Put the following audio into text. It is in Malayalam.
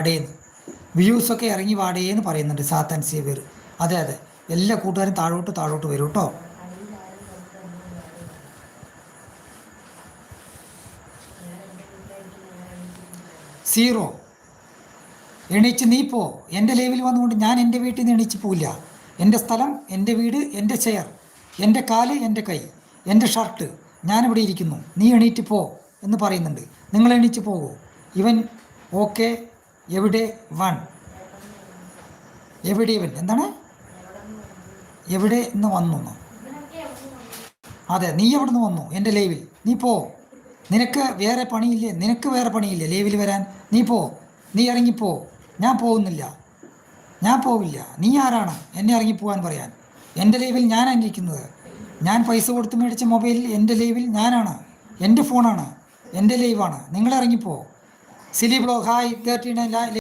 വാടേന്ന് വ്യൂസൊക്കെ ഇറങ്ങി വാടേന്ന് പറയുന്നുണ്ട് സാത്താൻ സേവിയർ. അതെ അതെ, എല്ലാ കൂട്ടുകാരും താഴോട്ട് വരും കേട്ടോ. സീറോ എണീച്ച് നീ പോ. എൻ്റെ ലൈവിൽ വന്നുകൊണ്ട് ഞാൻ എൻ്റെ വീട്ടിൽ നിന്ന് എണീച്ച് പോവില്ല. എൻ്റെ സ്ഥലം, എൻ്റെ വീട്, എൻ്റെ ചെയർ, എൻ്റെ കാല്, എൻ്റെ കൈ, എൻ്റെ ഷർട്ട്, ഞാനിവിടെ ഇരിക്കുന്നു, നീ എണീറ്റ് പോ എന്ന് പറയുന്നുണ്ട്. നിങ്ങൾ എണീറ്റ് പോകൂ. ഇവൻ ഓക്കെ എവിടെ വൺ, എവിടെ ഇവൻ, എന്താണ് എവിടെ നിന്ന് വന്നു? അതെ, നീ എവിടെ നിന്ന് വന്നു എൻ്റെ ലൈവിൽ? നീ പോ. നിനക്ക് വേറെ പണിയില്ലേ? നിനക്ക് വേറെ പണിയില്ലേ ലൈവിൽ വരാൻ? നീ പോ, നീ ഇറങ്ങിപ്പോ. ഞാൻ പോകുന്നില്ല, ഞാൻ പോവില്ല. നീ ആരാണ് എന്നെ ഇറങ്ങിപ്പോവാൻ പറയാൻ? എൻ്റെ ലൈവിൽ ഞാനാണ് ഇരിക്കുന്നത്. ഞാൻ പൈസ കൊടുത്ത് മേടിച്ച മൊബൈലിൽ എൻ്റെ ലൈവിൽ ഞാനാണ്, എൻ്റെ ഫോണാണ്, എൻ്റെ ലൈവാണ്. നിങ്ങൾ ഇറങ്ങിപ്പോ. സിലി ബ്ലോഗ് ഹായ് 39